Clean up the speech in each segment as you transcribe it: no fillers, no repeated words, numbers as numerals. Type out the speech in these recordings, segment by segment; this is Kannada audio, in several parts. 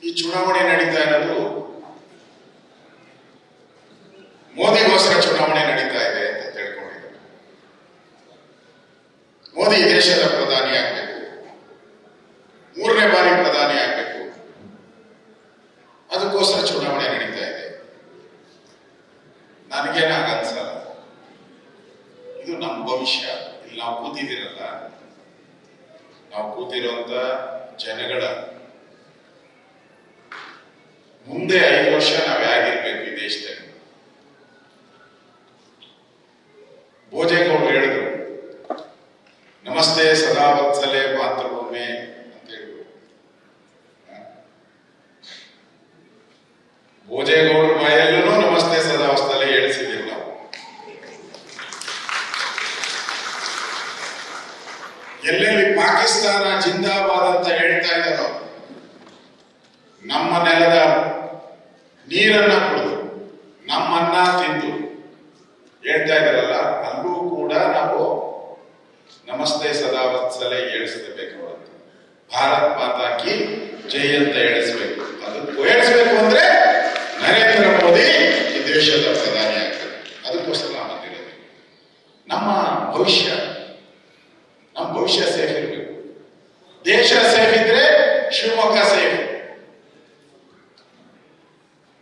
ಈ ಚುನಾವಣೆ ನಡೀತಾ ಇರೋದು ಮೋದಿಗೋಸ್ಕರ ಚುನಾವಣೆ ನಡೀತಾ ಇದೆ ಅಂತ ತಿಳ್ಕೊಂಡಿದ್ದಾರೆ. ಮೋದಿ ದೇಶದ ಪ್ರಧಾನಿ ಆಗ್ಬೇಕು, 3ನೇ ಬಾರಿ ಪ್ರಧಾನಿ ಆಗ್ಬೇಕು, ಅದಕ್ಕೋಸ್ಕರ ಚುನಾವಣೆ ನಡೀತಾ ಇದೆ. ನನಗೇನ ಅನ್ಸಲ್ಲ, ಇದು ನಮ್ಮ ಭವಿಷ್ಯ. ಇಲ್ಲಿ ನಾವು ಕೂತಿದ್ದೀರಲ್ಲ, ನಾವು ಕೂತಿರುವಂತ ಜನಗಳ ಮುಂದೆ 5 ವರ್ಷ ನಾವು ಹೇಗಿರ್ಬೇಕು ಈ ದೇಶದಲ್ಲಿ. ಭೋಜೇಗೌಡರು ಹೇಳಿದ್ರು, ನಮಸ್ತೆ ಸದಾವತ್ಸಲೆ ಮಾತೃಭೂಮಿ ಅಂತ ಹೇಳಿದ್ರು. ಭೋಜೇಗೌಡರ ಬಾಯಲ್ಲೂ ನಮಸ್ತೆ ಸದಾವತ್ಸಲೆ ಹೇಳಿಸಿದ್ದೀವಿ ನಾವು. ಎಲ್ಲೆಲ್ಲಿ ಪಾಕಿಸ್ತಾನ ಜಿಂದಾಬಾದ್ ಅಂತ ಹೇಳ್ತಾ ಇದ್ದಾರೋ, ನಮ್ಮ ನೆಲದ ನೀರನ್ನ ಕುಡಿದು ನಮ್ಮನ್ನ ತಿಂದು ಹೇಳ್ತಾ ಇದ್ದಾರಲ್ಲ, ಅಲ್ಲೂ ಕೂಡ ನಾವು ನಮಸ್ತೆ ಸದಾವತ್ಸಲೆ ಹೇಳಿಸಬೇಕು. ಭಾರತ್ ಮಾತಾ ಕಿ ಜೈ ಅಂತ ಹೇಳಿಸ್ಬೇಕು. ಅದಕ್ಕೂ ಹೇಳಿಸ್ಬೇಕು ಅಂದ್ರೆ ನರೇಂದ್ರ ಮೋದಿ ಈ ದೇಶದ ಪ್ರಧಾನಿ ಆಗ್ತಾರೆ. ಅದಕ್ಕೋಸ್ಕರ ನಾವು ಬಂದಿರೋದು. ನಮ್ಮ ಭವಿಷ್ಯ ಸೇಫ್ ಇರಬೇಕು. ದೇಶ ಸೇಫ್ ಇದ್ರೆ ಶಿವಮೊಗ್ಗ ಸೇಫ್.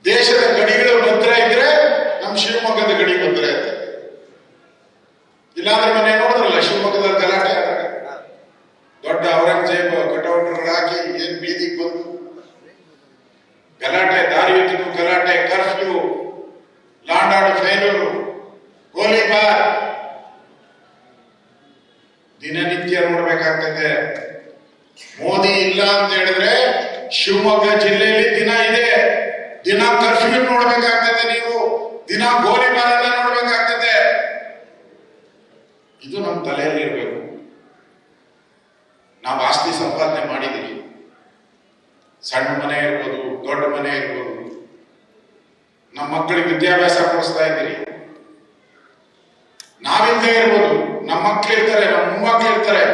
ದೇಶದ ಗಡಿಗಳು ಭದ್ರ ಇದ್ರೆ ನಮ್ಮ ಶಿವಮೊಗ್ಗದ ಗಡಿ ಭದ್ರ ಇರ್ತದೆ. ಇಲ್ಲಾಂದ್ರೆ ಮನೆ ನೋಡಿದ್ರಲ್ಲ, ಶಿವಮೊಗ್ಗದಲ್ಲಿ ಗಲಾಟೆ ಆದಾಗ ದೊಡ್ಡ ಔರಂಗಜೇಬ್ ಕಟೌಟರ್ ಹಾಕಿ ಏನ್ ಬೀದಿಗೆ ಬಂದು ಗಲಾಟೆ, ದಾರಿಯುದ್ದಕ್ಕೂ ಗಲಾಟೆ, ಕರ್ಫ್ಯೂ, ಲಾಂಡ್ ಆರ್ಡರ್ ಫೇಲ್ಯೂರು, ಗೋಲಿಬಾರ್ ದಿನನಿತ್ಯ ನೋಡ್ಬೇಕಾಗ್ತದೆ. ಮೋದಿ ಇಲ್ಲ ಅಂತ ಹೇಳಿದ್ರೆ ಶಿವಮೊಗ್ಗ ಜಿಲ್ಲೆಯಲ್ಲಿ ದಿನ ಇದೆ, ದಿನ ಕರ್ಫ್ಯೂ ನೋಡ್ಬೇಕಾಗ್ತದೆ, ನೀವು ದಿನ ಗೋಲಿಬಾರ್ ನೋಡ್ಬೇಕಾಗ್ತದೆ. ಇದು ನಮ್ಮ ತಲೆಯಲ್ಲಿ ಇರಬೇಕು. ನಾವು ಆಸ್ತಿ ಸಂಪಾದನೆ ಮಾಡಿದೀವಿ, ಸಣ್ಣ ಮನೆ ಇರ್ಬೋದು, ದೊಡ್ಡ ಮನೆ ಇರ್ಬೋದು, ನಮ್ಮ ಮಕ್ಕಳಿಗೆ ವಿದ್ಯಾಭ್ಯಾಸ ಕೊಡಿಸ್ತಾ ಇದ್ದೀರಿ. ನಾವಿಂದೇ ಇರ್ಬೋದು, ನಮ್ಮ ಮಕ್ಳು ಇರ್ತಾರೆ, ನಮ್ಮ ಮೊಮ್ಮಕ್ಳು ಇರ್ತಾರೆ,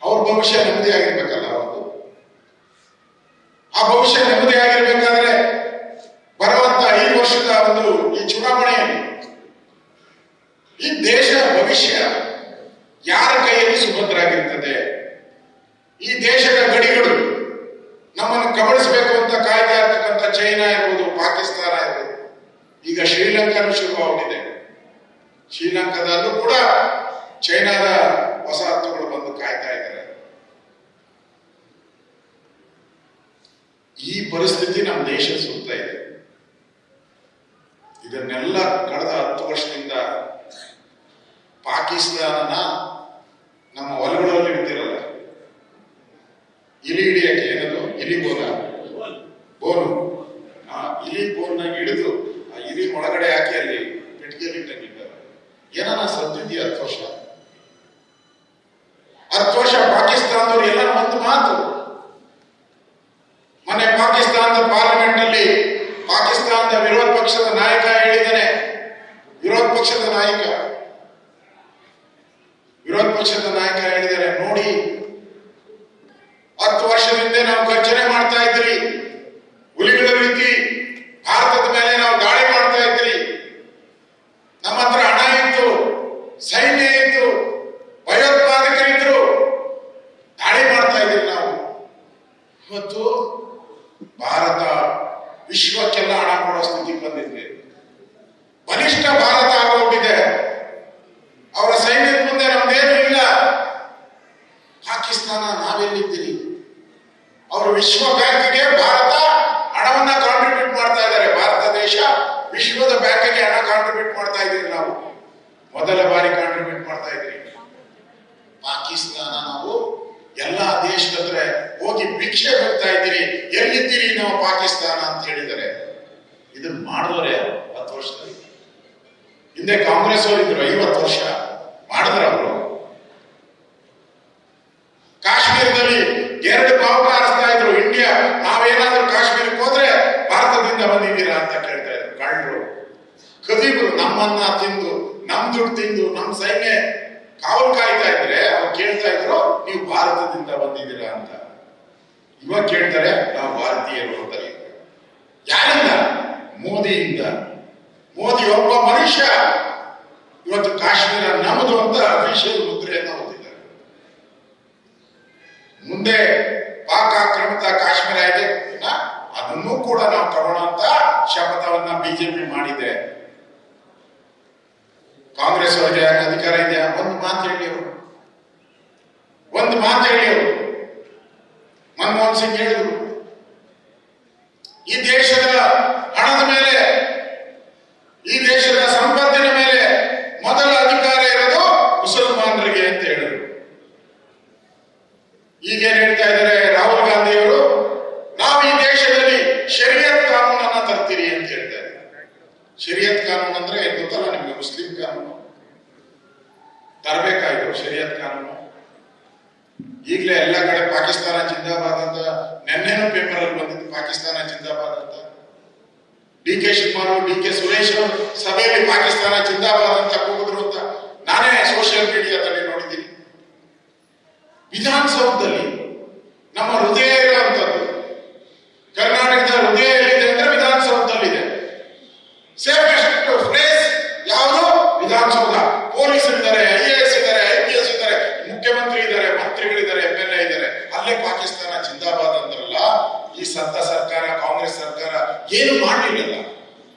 ಅವ್ರ ಭವಿಷ್ಯ ನೆಮ್ಮದಿ ಆಗಿರ್ಬೇಕಲ್ಲ. ಅವ್ರದ್ದು ಆ ಭವಿಷ್ಯ ನೆಮ್ಮದಿ ಆಗಿರ್ಬೇಕಾದ್ರೆ ಬರುವಂತ 5 ವರ್ಷದ ಒಂದು ಈ ಚುನಾವಣೆಯಲ್ಲಿ ಈ ದೇಶ ಭವಿಷ್ಯ ಯಾರ ಕೈಯಲ್ಲಿ ಸುಭದ್ರ ಆಗಿರ್ತದೆ. ಈ ದೇಶದ ಗಡಿಗಳು ನಮ್ಮನ್ನು ಕಬಳಿಸಬೇಕು ಅಂತ ಕಾಯ್ತಾ ಇರ್ತಕ್ಕಂಥ ಚೈನಾ ಇರ್ಬೋದು, ಪಾಕಿಸ್ತಾನ ಇರ್ಬೋದು, ಈಗ ಶ್ರೀಲಂಕಾನು ಶುರುವಾಗಿದೆ. ಶ್ರೀಲಂಕಾದಲ್ಲೂ ಕೂಡ ಚೈನಾದ ವಸಾಹತುಗಳು ಬಂದು ಕಾಯ್ತಾ ಇದ್ದಾರೆ. ಈ ಪರಿಸ್ಥಿತಿ ನಮ್ಮ ದೇಶ ಸುತ್ತ ಇದೆ. ಇದನ್ನೆಲ್ಲ ಕಳೆದ 10 ವರ್ಷದಿಂದ ಪಾಕಿಸ್ತಾನನ ನಮ್ಮ ಹೊಲಗಳಲ್ಲಿ ಇಡ್ತಿರಲ್ಲ, ಇಲಿ ಹಿಡಿಯಕ್ಕೆ ಏನದು ಇಲಿ ಬೋನು ಇಲಿ ಬೋನ್ನ ಹಿಡಿದು ಆ ಇಲಿ ಒಳಗಡೆ ಹಾಕಿ ಅಲ್ಲಿ ಪೆಟ್ಟಿಗೆಯಲ್ಲಿ ಇಟ್ಟಂಗಿದ್ದಾರೆ. ಏನಾನ ಸದ್ದಿದ್ಯಾ 10 ವರ್ಷ ಪಾಕಿಸ್ತಾನದವ್ರು ಎಲ್ಲ ಒಂದು ಮಾತು. ಮೊನ್ನೆ ಪಾಕಿಸ್ತಾನದ ಪಾರ್ಲಿಮೆಂಟ್ ನಲ್ಲಿ ಪಾಕಿಸ್ತಾನದ ವಿರೋಧ ಪಕ್ಷದ ನಾಯಕ ಹೇಳಿದ್ದಾನೆ. ವಿರೋಧ ಪಕ್ಷದ ನಾಯಕ ಹೇಳಿದ್ದಾರೆ, ನೋಡಿ 10 ವರ್ಷದಿಂದ ನಾವು ಗರ್ಜನೆ ಮಾಡ್ತಾ ಇದ್ರಿ, ಹುಲಿಗಳ ರೀತಿ ಭಾರತದ ಮೇಲೆ ನಾವು ದಾಳಿ ಮಾಡ್ತಾ ಇದ್ರಿ, ನಮ್ಮ ಹತ್ರ ಹಣ ಇತ್ತು, ಸೈನ್ಯ ಇತ್ತು, ಭಯೋತ್ಪಾದಕರಿದ್ರು, ದಾಳಿ ಮಾಡ್ತಾ ಇದ್ರಿ ನಾವು. ಇವತ್ತು ಭಾರತ ವಿಶ್ವಕ್ಕೆಲ್ಲ ಹಣ ಕೊಡೋ ಸ್ಥಿತಿಗೆ ಬಂದಿದೆ. ಬಲಿಷ್ಠ ಭಾರತ ಆಗೋಗ್ಬಿಟ್ಟಿದೆ. ಅವರ ಸೈನ್ಯದ ಮುಂದೆ ನಮ್ದೇನು ಇಲ್ಲ. ಪಾಕಿಸ್ತಾನ ನಾವೆಲ್ಲಿದ್ದೀರಿ? ಅವರು ವಿಶ್ವ ಬ್ಯಾಂಕ್ಗೆ ಭಾರತ ಹಣವನ್ನ ಕಾಂಟ್ರಿಬ್ಯೂಟ್ ಮಾಡ್ತಾ ಇದ್ದಾರೆ. ಭಾರತ ದೇಶ ವಿಶ್ವದ ಬ್ಯಾಂಕ್ಗೆ ಹಣ ಕಾಂಟ್ರಿಬ್ಯೂಟ್ ಮಾಡ್ತಾ ಇದ್ದೀರಿ. ನಾವು ಮೊದಲ ಬಾರಿ ಕಾಂಟ್ರಿಬ್ಯೂಟ್ ಮಾಡ್ತಾ ಇದ್ರಿ. ಪಾಕಿಸ್ತಾನ ನಾವು ಎಲ್ಲಾ ದೇಶದ ಹತ್ರ ಹೋಗಿ ಭಿಕ್ಷೆ ಬರ್ತಾ ಇದ್ದೀರಿ, ಎಲ್ಲಿದ್ದೀರಿ ನಾವು ಪಾಕಿಸ್ತಾನ ಅಂತ ಹೇಳಿದ್ದಾರೆ. ಇದನ್ನ ಮಾಡಿದವರೇ 10 ವರ್ಷದಲ್ಲಿ. ಹಿಂದೆ ಕಾಂಗ್ರೆಸ್ ಅವರಿದ್ರು 50 ವರ್ಷ ಮಾಡಿದ್ರ ಅವರು. ಕಾಶ್ಮೀರದಲ್ಲಿ 2 ಬಾವುಟ ಹಾರಿಸ್ತಾ ಇದ್ರು. ಇಂಡಿಯಾ, ನಾವೇನಾದ್ರೂ ಕಾಶ್ಮೀರಕ್ಕೆ ಹೋದ್ರೆ ಭಾರತದಿಂದ ಬಂದಿದ್ದೀರಾ ಅಂತ ಕೇಳ್ತಾ ಇದ್ರು. ಕಳ್ಳರು, ಕದಿಬರು, ನಮ್ಮನ್ನ ತಿಂದು, ನಮ್ ದುಡ್ಡು ತಿಂದು, ನಮ್ ಸೈನ್ಯ ಕಾವಲು ಕಾಯ್ತಾ ಇದ್ರೆ ಅವ್ರು ಕೇಳ್ತಾ ಇದ್ರು, ನೀವು ಭಾರತದಿಂದ ಬಂದಿದ್ದೀರಾ ಅಂತ. ಇವಾಗ ಕೇಳ್ತಾರೆ ನಾವು ಭಾರತೀಯರು ಅಂತ. ಯಾರಿಂದ? ಮೋದಿಯಿಂದ. ಮೋದಿ ಒಬ್ಬ ಮನುಷ್ಯ ಇವತ್ತು ಕಾಶ್ಮೀರ ನಮ್ಮದು ಅಂತ ಅಫಿಷಿಯಲ್ ಮುದ್ರೆಯನ್ನು ಹೊಂದಿದ್ದಾರೆ. ಮುಂದೆ ಪಾಕ್ ಆಕ್ರಮಿತ ಕಾಶ್ಮೀರ ಇದೆ, ಅದನ್ನೂ ಕೂಡ ನಾವು ತಗೊಳ್ಳೋಂತ ಶಪಥವನ್ನ ಬಿಜೆಪಿ ಮಾಡಿದೆ. ಕಾಂಗ್ರೆಸ್ ಅವರಿಗೆ ಅಧಿಕಾರ ಇದೆಯಾ? ಒಂದು ಮಾತು ಹೇಳಿ ಅವರು, ಒಂದು ಮಾತು ಹೇಳಿ ಅವರು. ಮನಮೋಹನ್ ಸಿಂಗ್ ಹೇಳಿದ್ರು, ಈ ದೇಶದ ಹಣದ ಮೇಲೆ, ಈ ದೇಶದ ಸಂಪತ್ತಿನ ಮೇಲೆ ಮೊದಲ ಅಧಿಕಾರ ಇರೋದು ಮುಸಲ್ಮಾನರಿಗೆ ಅಂತ ಹೇಳಿದ್ರು. ಈಗೇನ್ ಹೇಳ್ತಾ ಇದ್ದಾರೆ ರಾಹುಲ್ ಗಾಂಧಿ ಅವರು? ನಾವು ಈ ದೇಶದಲ್ಲಿ ಶರಿಯತ್ ಕಾನೂನನ್ನ ತರ್ತೀರಿ ಅಂತ ಹೇಳ್ತಾ ಇದ್ದಾರೆ. ಶರಿಯತ್ ಕಾನೂನು ಅಂದ್ರೆ ಗೊತ್ತಲ್ಲ ನಿಮ್ಗೆ? ಮುಸ್ಲಿಂ ಕಾನೂನು ತರಬೇಕಾಯ್ತು, ಶರಿಯತ್ ಕಾನೂನು. ಈಗಲೇ ಎಲ್ಲ ಕಡೆ ಪಾಕಿಸ್ತಾನ ಜಿಂದಾಬಾದ್ ಅಂತ, ನೆನ್ನೆನೂ ಪೇಪರ್ ಅಲ್ಲಿ ಬಂದಿದ್ದು ಪಾಕಿಸ್ತಾನ ಜಿಂದಾಬಾದ್ ಅಂತ. D K Shivakumar, D K Suresh ಸಭೆಯಲ್ಲಿ ಪಾಕಿಸ್ತಾನ ಜಿಂದಾಬಾದ್ ಅಂತ ಕೂಗಿದ್ರು ಅಂತ ನಾನೇ ಸೋಷಿಯಲ್ ಮೀಡಿಯಾದಲ್ಲಿ ನೋಡಿದ್ದೀನಿ. ವಿಧಾನಸೌಧದಲ್ಲಿ ನಮ್ಮ ಹೃದಯ ಇರುವಂತದ್ದು, ಕರ್ನಾಟಕದ ಹೃದಯ ಎಲ್ಲಿದೆ ಅಂದ್ರೆ ವಿಧಾನಸೌಧದಲ್ಲಿದೆ. ಸೇಫೆಸ್ಟ್ ಪ್ಲೇಸ್ ಯಾವುದು? ವಿಧಾನಸೌಧ. ಪೊಲೀಸರಿದ್ದಾರೆ, IAS ಇದ್ದಾರೆ, IPS ಇದ್ದಾರೆ, ಮುಖ್ಯಮಂತ್ರಿ ಇದ್ದಾರೆ, ಮಂತ್ರಿಗಳಿದ್ದಾರೆ, MLA ಇದ್ದಾರೆ. ಅಲ್ಲೇ ಪಾಕಿಸ್ತಾನ ಜಿಂದಾಬಾದ್ ಅಂದ್ರಲ್ಲ. ಈ ಸತ್ತ ಸರ್ಕಾರ, ಕಾಂಗ್ರೆಸ್ ಸರ್ಕಾರ ಏನು ಮಾಡಲಿಲ್ಲ,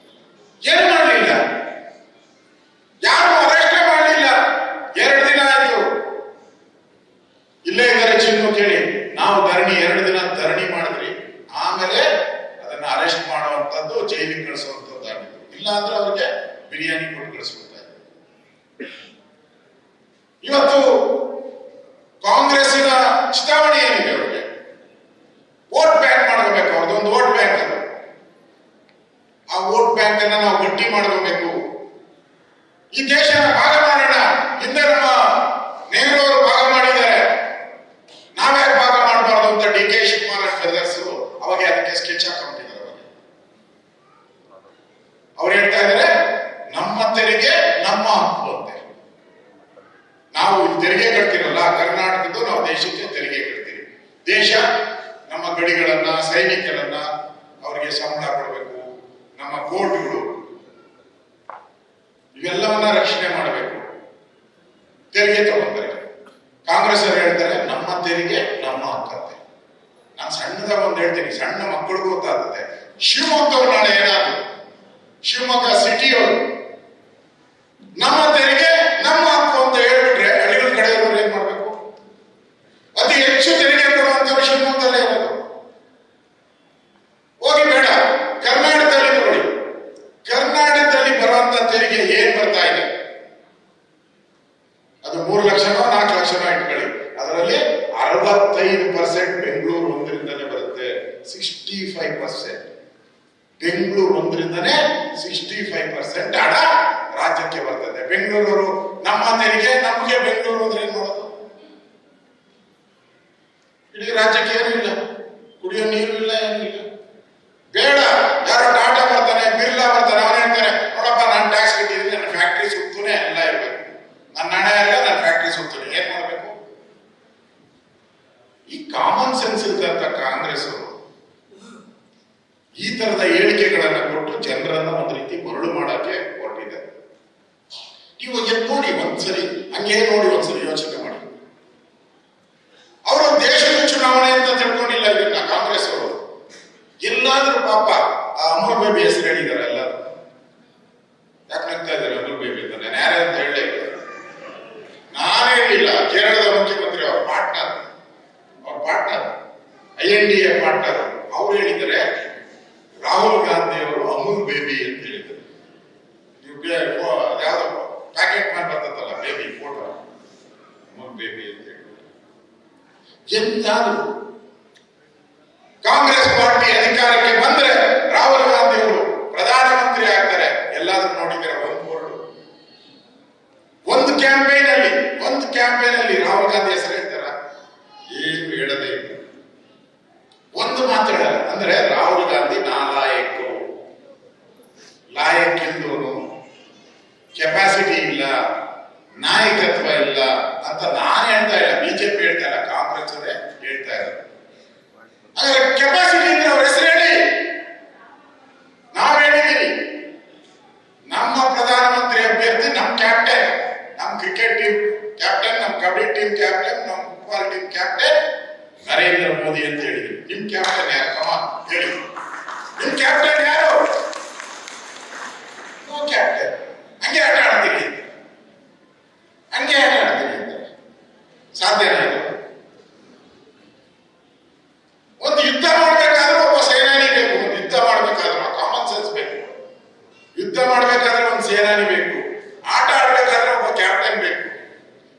ಏನು ಮಾಡಲಿಲ್ಲ, ಯಾರು ಅರೆಸ್ಟ್ ಮಾಡಲಿಲ್ಲ. 2 ದಿನ ಆಯ್ತು. ಇಲ್ಲೇ ಇದ್ದಾರೆ ಚಿನ್ನು, ಕೇಳಿ. ನಾವು ಧರಣಿ 2 ದಿನ ಧರಣಿ ಮಾಡಿದ್ರಿ, ಆಮೇಲೆ ಅದನ್ನ ಅರೆಸ್ಟ್ ಮಾಡುವಂತದ್ದು, ಜೈಲಿಗೆ ಕಳಿಸುವಂತದ್ದು ಆಗಿತ್ತು. ಇಲ್ಲ ಅಂದ್ರೆ ಅವ್ರಿಗೆ ಬಿರಿಯಾನಿ ಕೊಟ್ಟು ಕಳಿಸ್ಕೊಡ್ತಾ ಇದ್ರು. ಇವತ್ತು ಕಾಂಗ್ರೆಸ್ಸಿನ ಚಿತಾವಣೆ ಏನಿದೆ, ಅವರಿಗೆ ವೋಟ್ ಬ್ಯಾಂಕ್ ಮಾಡ್ಕೋಬೇಕು. ಅವ್ರದ್ದೊಂದು ವೋಟ್ ಬ್ಯಾಂಕ್ ಅದು. ಆ ವೋಟ್ ಬ್ಯಾಂಕ್ ಅನ್ನ ನಾವು ಗಟ್ಟಿ ಮಾಡ್ಕೋಬೇಕು. ಈ ದೇಶನ ಭಾಗ ಮಾಡೋಣ. ಹಿಂದೆ ನಮ್ಮ ನೆಹರು ಅವರು ಭಾಗ ಮಾಡಿದ್ದಾರೆ, ನಾವ್ಯಾಕೆ ಭಾಗ ಮಾಡಬಾರ್ದು ಅಂತ ಡಿ ಕೆ ಶಿವಕುಮಾರ್ ಬ್ರದರ್ಸ್ ಅವಾಗ ಅದಕ್ಕೆ ಸ್ಕೆಚ್ ಹಾಕೊಂಡಿದ್ದಾರೆ. ಅವ್ರು ಹೇಳ್ತಾ ಇದ್ದಾರೆ, ನಮ್ಮ ತೆರಿಗೆ ನಮ್ಮ ಹಕ್ಕು ಅಂತೆ. ನಾವು ತೆರಿಗೆ ಕಟ್ತೀರಲ್ಲ, ಕರ್ನಾಟಕದ್ದು ನಾವು ದೇಶಕ್ಕೆ ತೆರಿಗೆ ಕಟ್ತೀವಿ. ದೇಶ ನಮ್ಮ ಗಡಿಗಳನ್ನ, ಸೈನಿಕರನ್ನ, ಅವರಿಗೆ ಸಂಬಳ ಕೊಡಬೇಕು, ನಮ್ಮ ಕೋರ್ಟ್ಗಳು ಇವೆಲ್ಲವನ್ನ ರಕ್ಷಣೆ ಮಾಡಬೇಕು. ತೆರಿಗೆ ತಗೊಂತಾರೆ. ಕಾಂಗ್ರೆಸ್ ಅವರು ಹೇಳ್ತಾರೆ ನಮ್ಮ ತೆರಿಗೆ ನಮ್ಮ ಹಕ್ಕಂತೆ. ನಾನು ಸಣ್ಣದಾಗ ಒಂದು ಹೇಳ್ತೀನಿ, ಸಣ್ಣ ಮಕ್ಕಳಿಗೂ ಗೊತ್ತಾಗುತ್ತೆ. ಶಿವಮೊಗ್ಗವ್ರು ನಾಳೆ ಏನಾದ್ರು, ಶಿವಮೊಗ್ಗ ಸಿಟಿಯವರು ನಮ್ಮ ತೆರಿಗೆ ನಮ್ಮ ಹಕ್ಕು ಅಂತ ಹೇಳ್ಬಿಟ್ರೆ ಹಳ್ಳಿಗಳ ಕಡೆಯವರು ಏನ್ ಮಾಡ್ಬೇಕು? ಅತಿ ಹೆಚ್ಚು ತೆರಿಗೆ ಕೊಡುವಂತವ್ರು ಶಿವಮೊಗ್ಗದಲ್ಲೇ ಇರೋದು. ಹೋಗಿ ಬೇಡ, ಕರ್ನಾಟಕದಲ್ಲಿ ನೋಡಿ, ಕರ್ನಾಟಕದಲ್ಲಿ ಬರುವಂತ ತೆರಿಗೆ ಏನ್ ಬರ್ತಾ ಇದೆ, ಅದು 3 ಲಕ್ಷನೋ 4 ಲಕ್ಷನೋ ಇಟ್ಕೊಳ್ಳಿ. ಅದರಲ್ಲಿ 65% ಬೆಂಗಳೂರು ಒಂದರಿಂದನೇ ಬರುತ್ತೆ. 65% ಬೆಂಗಳೂರು ಒಂದರಿಂದನೇ 65% ಹಣ ರಾಜ್ಯಕ್ಕೆ ಬರ್ತದೆ. ಬೆಂಗಳೂರು ನಮ್ಮ ತೆರಿಗೆ ನಮಗೆ, ಬೆಂಗಳೂರು ಅಂದ್ರೆ ಏನ್ ಮಾಡೋದು? ಇಡೀ ರಾಜ್ಯಕ್ಕೆ ಏನೂ ಇಲ್ಲ, ಕುಡಿಯೋ ನೀರು ಇಲ್ಲ, ಏನೂ ಇಲ್ಲ. ಬೇಡ, ಯಾರೋ ಟಾಟಾ ಬರ್ತಾನೆ, ಬಿರ್ಲಾ ಬರ್ತಾನೆ, ಅವನು ಹೇಳ್ತಾನೆ ನೋಡಪ್ಪ ನಾನು ಟ್ಯಾಕ್ಸ್ ಕಟ್ಟಿದ್ದೀನಿ, ನನ್ನ ಫ್ಯಾಕ್ಟ್ರಿ ಸುತ್ತೂನೆ ಎಲ್ಲ ಇರ್ಬೇಕು, ನನ್ನ ಹಣ ಎಲ್ಲ ನನ್ನ ಫ್ಯಾಕ್ಟ್ರಿ ಸುತ್ತೂನೆ. ಏನ್ ಮಾಡ್ಬೇಕು? ಈ ಕಾಮನ್ ಸೆನ್ಸ್ ಇದ್ದಂತ ಕಾಂಗ್ರೆಸ್ ಈ ತರದ ಹೇಳಿಕೆಗಳನ್ನ ಕೊಟ್ಟು ಜನರನ್ನ ಒಂದು ರೀತಿ ಮರಳು ಮಾಡಕ್ಕೆ ಹೊರಟಿದ್ದಾರೆ. ನೀವು ಎದ್ದು ನೋಡಿ ಒಂದ್ಸರಿ, ಹಂಗೆ ನೋಡಿ ಒಂದ್ಸರಿ ಯೋಚನೆ ಮಾಡಿ. ಅವರು ದೇಶದ ಚುನಾವಣೆ ಅಂತ ತಿಳ್ಕೊಂಡಿಲ್ಲ ಇದನ್ನ ಕಾಂಗ್ರೆಸ್ ಅವರು. ಎಲ್ಲಾದ್ರೂ ಪಾಪ ಆ ಅಮೂಲ್ ಬೇಬಿ ಹೆಸರು ಹೇಳಿದ್ದಾರೆ. ಎಲ್ಲರೂ ಯಾಕೆ ನಗ್ತಾ ಇದ್ದಾರೆ? ಅಮೂಲ್ ಬೇಬಿ ಅಂತ ನಾನು ಯಾರೇ ಅಂತ ಹೇಳಲೇ ಇಲ್ಲ, ನಾನೇ ಹೇಳಿಲ್ಲ. ಕೇರಳದ ಮುಖ್ಯಮಂತ್ರಿ ಅವ್ರ ಪಾರ್ಟ್ನರ್ INDA ಪಾರ್ಟ್ನರ್ ಅವ್ರು ಹೇಳಿದ್ದಾರೆ, ರಾಹುಲ್ ಗಾಂಧಿ ಅವರು ಅಮೂಲ್ ಬೇಬಿ ಅಂತ ಹೇಳಿದ್ದಾರೆ. ಯಾವ್ದೋ ಪ್ಯಾಕೆಟ್ ಮಾಡಿ ಬರ್ತದಲ್ಲ ಬೇಬಿ ಫೋಟೋ, ಅಮೂಲ್ ಬೇಬಿ ಅಂತ ಹೇಳಿ. ಎಂತಾದ್ರು ಕಾಂಗ್ರೆಸ್ ಪಾರ್ಟಿ ಅಧಿಕಾರಕ್ಕೆ ಬಂದ್ರೆ ರಾಹುಲ್ ಗಾಂಧಿ ಅವರು ಪ್ರಧಾನಮಂತ್ರಿ ಆಗ್ತಾರೆ. ಎಲ್ಲಾದ್ರೂ ನೋಡಿದ್ರೆ ಒಂದು ಬೋರ್ಡ್, ಒಂದು ಕ್ಯಾಂಪೇನ್ ಅಲ್ಲಿ ರಾಹುಲ್ ಗಾಂಧಿ ಹೆಸರು ಹೇಳ್ತಾರ? ಏನು ಹೇಳದೇ ಇಲ್ಲ, ಒಂದು ಮಾತು ಹೇಳಲ್ಲ. ಅಂದ್ರೆ ರಾಹುಲ್ ಗಾಂಧಿ ಲಾಯಕ್ಕಿಲ್ದೋನು, ಕೆಪಾಸಿಟಿ ಇಲ್ಲ, ನಾಯಕತ್ವ ಇಲ್ಲ ಅಂತ ನಾನು ಹೇಳ್ತಾ ಇಲ್ಲ, ಬಿಜೆಪಿ ಹೇಳ್ತಾ ಇಲ್ಲ, ಕಾಂಗ್ರೆಸ್ ಅವರೇ ಹೇಳ್ತಾ ಇದ್ದಾರೆ. ಹಾಗಾದ್ರೆ ಕೆಪಾಸಿಟಿ ಇದ್ರೆ ಅವ್ರ ಹೆಸರು ಹೇಳಿ. ನಾವ್ ಹೇಳಿದ್ದೀವಿ ನಮ್ಮ ಪ್ರಧಾನಮಂತ್ರಿ ಅಭ್ಯರ್ಥಿ, ನಮ್ಮ ಕ್ಯಾಪ್ಟನ್, ನಮ್ಮ ಕ್ರಿಕೆಟ್ ಟೀಮ್ ಕ್ಯಾಪ್ಟನ್, ನಮ್ಮ ಕಬಡ್ಡಿ ಟೀಮ್ ಕ್ಯಾಪ್ಟನ್, ನಮ್ಮ football team captain Narendra Modi ಅಂತ ಹೇಳಿದ್ವಿ. ನಿಮ್ ಕ್ಯಾಪ್ಟನ್ ಯಾರು? ಕಮ ಹೇಳಿ, ನಿಮ್ ಕ್ಯಾಪ್ಟನ್ ಯಾರು? No captain. ಹಂಗೆ ಆಟ ಆಡ್ತೀನಿ, ಹಂಗೆ ಆಟ ಆಡ್ತೀನಿ ಅಂತಾರೆ. ಸಾಧ್ಯನಾ ಇದು? ಒಂದು ಯುದ್ಧ ಮಾಡ್ಬೇಕಾದ್ರೆ ಒಬ್ಬ ಸೇನಾನಿ ಬೇಕು. ಒಂದು ಯುದ್ಧ ಮಾಡ್ಬೇಕಾದ್ರೆ ಕಾಮನ್ ಸೆನ್ಸ್ ಬೇಕು. ಯುದ್ಧ ಮಾಡ್ಬೇಕಾದ್ರೆ ಒಂದು ಸೇನಾನಿ ಬೇಕು. ಆಟ ಆಡ್ಬೇಕಾದ್ರೆ ಒಬ್ಬ ಕ್ಯಾಪ್ಟನ್ ಬೇಕು.